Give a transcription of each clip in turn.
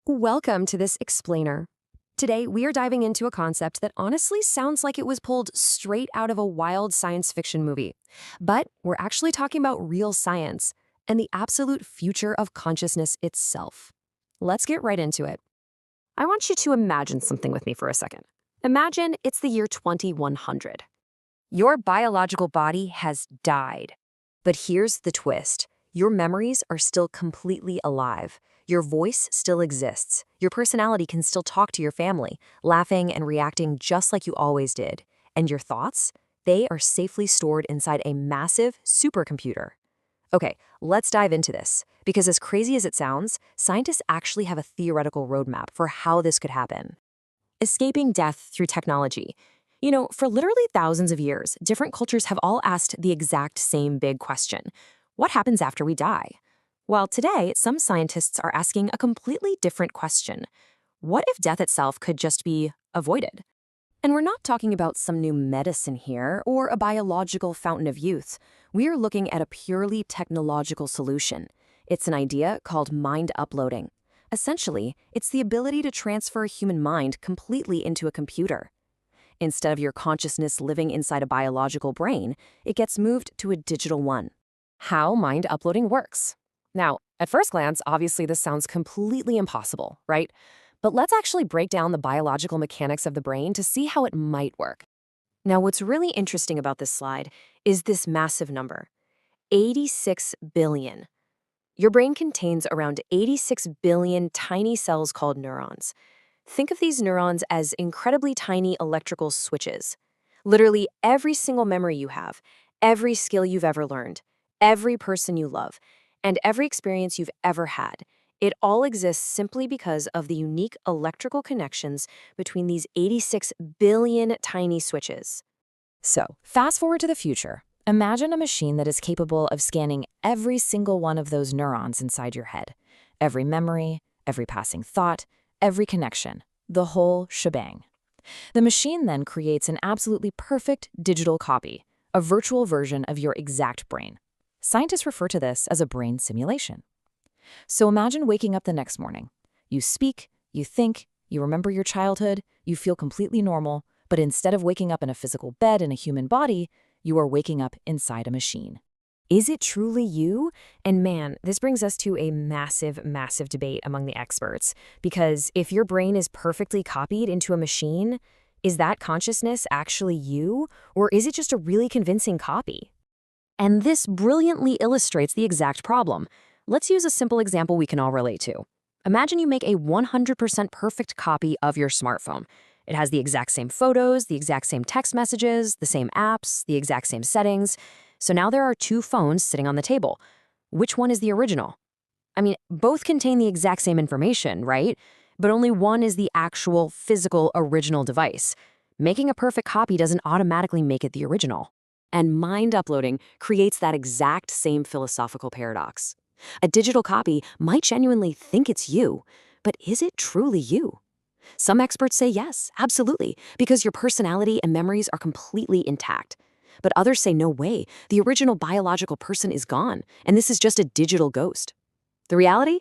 Welcome to this explainer. Today, we are diving into a concept that honestly sounds like it was pulled straight out of a wild science fiction movie. But we're actually talking about real science and the absolute future of consciousness itself. Let's get right into it. I want you to imagine something with me for a second. Imagine it's the year 2100. Your biological body has died. But here's the twist. Your memories are still completely alive. Your voice still exists. Your personality can still talk to your family, laughing and reacting just like you always did. And your thoughts? They are safely stored inside a massive supercomputer. Okay, let's dive into this. Because as crazy as it sounds, scientists actually have a theoretical roadmap for how this could happen. Escaping death through technology. For literally thousands of years, different cultures have all asked the exact same big question. What happens after we die? Well, today, some scientists are asking a completely different question. What if death itself could just be avoided? And we're not talking about some new medicine here or a biological fountain of youth. We are looking at a purely technological solution. It's an idea called mind uploading. Essentially, it's the ability to transfer a human mind completely into a computer. Instead of your consciousness living inside a biological brain, it gets moved to a digital one. How mind uploading works. Now, at first glance, obviously this sounds completely impossible, right? But let's actually break down the biological mechanics of the brain to see how it might work. Now, what's really interesting about this slide is this massive number, 86 billion. Your brain contains around 86 billion tiny cells called neurons. Think of these neurons as incredibly tiny electrical switches. Literally every single memory you have, every skill you've ever learned, every person you love, and every experience you've ever had, it all exists simply because of the unique electrical connections between these 86 billion tiny switches. So, fast forward to the future. Imagine a machine that is capable of scanning every single one of those neurons inside your head. Every memory, every passing thought, every connection, the whole shebang. The machine then creates an absolutely perfect digital copy, a virtual version of your exact brain. Scientists refer to this as a brain simulation. So imagine waking up the next morning. You speak, you think, you remember your childhood, you feel completely normal, but instead of waking up in a physical bed in a human body, you are waking up inside a machine. Is it truly you? And man, this brings us to a massive, massive debate among the experts. Because if your brain is perfectly copied into a machine, is that consciousness actually you? Or is it just a really convincing copy? And this brilliantly illustrates the exact problem. Let's use a simple example we can all relate to. Imagine you make a 100% perfect copy of your smartphone. It has the exact same photos, the exact same text messages, the same apps, the exact same settings. So now there are two phones sitting on the table. Which one is the original? I mean, both contain the exact same information, right? But only one is the actual physical original device. Making a perfect copy doesn't automatically make it the original. And mind uploading creates that exact same philosophical paradox. A digital copy might genuinely think it's you, but is it truly you? Some experts say yes, absolutely, because your personality and memories are completely intact. But others say no way, the original biological person is gone, and this is just a digital ghost. The reality?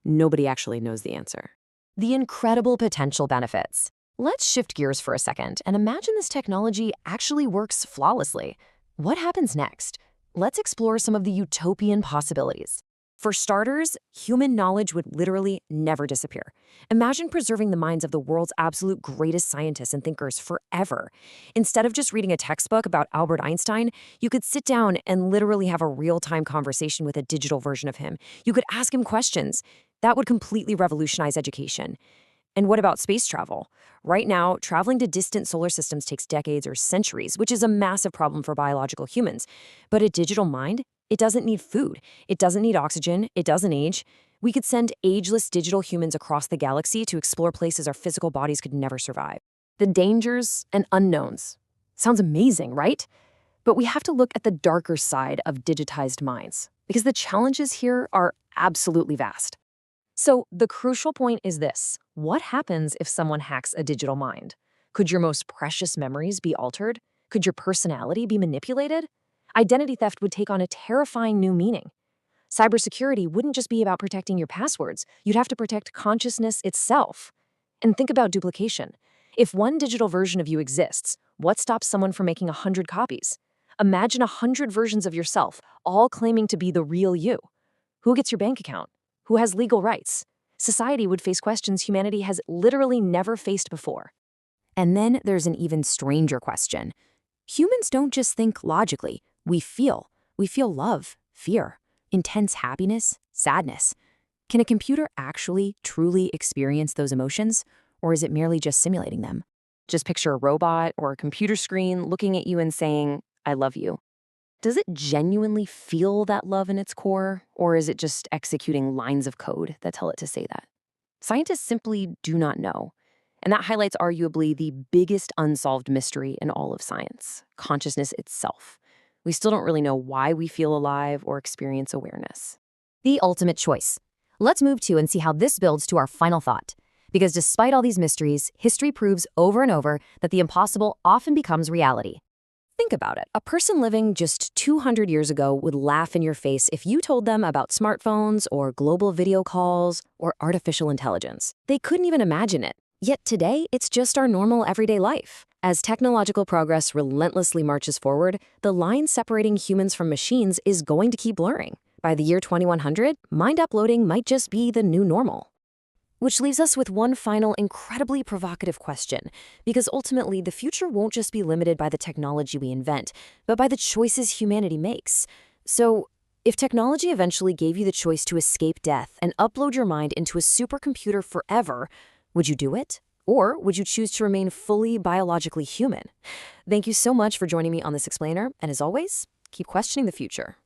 Nobody actually knows the answer. The incredible potential benefits. Let's shift gears for a second and imagine this technology actually works flawlessly. What happens next? Let's explore some of the utopian possibilities. For starters, human knowledge would literally never disappear. Imagine preserving the minds of the world's absolute greatest scientists and thinkers forever. Instead of just reading a textbook about Albert Einstein, you could sit down and literally have a real-time conversation with a digital version of him. You could ask him questions. That would completely revolutionize education. And what about space travel? Right now, traveling to distant solar systems takes decades or centuries, which is a massive problem for biological humans. But a digital mind? It doesn't need food. It doesn't need oxygen. It doesn't age. We could send ageless digital humans across the galaxy to explore places our physical bodies could never survive. The dangers and unknowns. Sounds amazing, right? But we have to look at the darker side of digitized minds, because the challenges here are absolutely vast. So the crucial point is this. What happens if someone hacks a digital mind? Could your most precious memories be altered? Could your personality be manipulated? Identity theft would take on a terrifying new meaning. Cybersecurity wouldn't just be about protecting your passwords, you'd have to protect consciousness itself. And think about duplication. If one digital version of you exists, what stops someone from making 100 copies? Imagine 100 versions of yourself, all claiming to be the real you. Who gets your bank account? Who has legal rights? Society would face questions humanity has literally never faced before. And then there's an even stranger question. Humans don't just think logically. We feel. We feel love, fear, intense happiness, sadness. Can a computer actually, truly experience those emotions? Or is it merely just simulating them? Just picture a robot or a computer screen looking at you and saying, I love you. Does it genuinely feel that love in its core, or is it just executing lines of code that tell it to say that? Scientists simply do not know. And that highlights arguably the biggest unsolved mystery in all of science, consciousness itself. We still don't really know why we feel alive or experience awareness. The ultimate choice. Let's move to and see how this builds to our final thought. Because despite all these mysteries, history proves over and over that the impossible often becomes reality. Think about it. A person living just 200 years ago would laugh in your face if you told them about smartphones or global video calls or artificial intelligence. They couldn't even imagine it. Yet today, it's just our normal everyday life. As technological progress relentlessly marches forward, the line separating humans from machines is going to keep blurring. By the year 2100, mind uploading might just be the new normal. Which leaves us with one final incredibly provocative question, because ultimately the future won't just be limited by the technology we invent, but by the choices humanity makes. So, if technology eventually gave you the choice to escape death and upload your mind into a supercomputer forever, would you do it? Or would you choose to remain fully biologically human? Thank you so much for joining me on this explainer, and as always, keep questioning the future.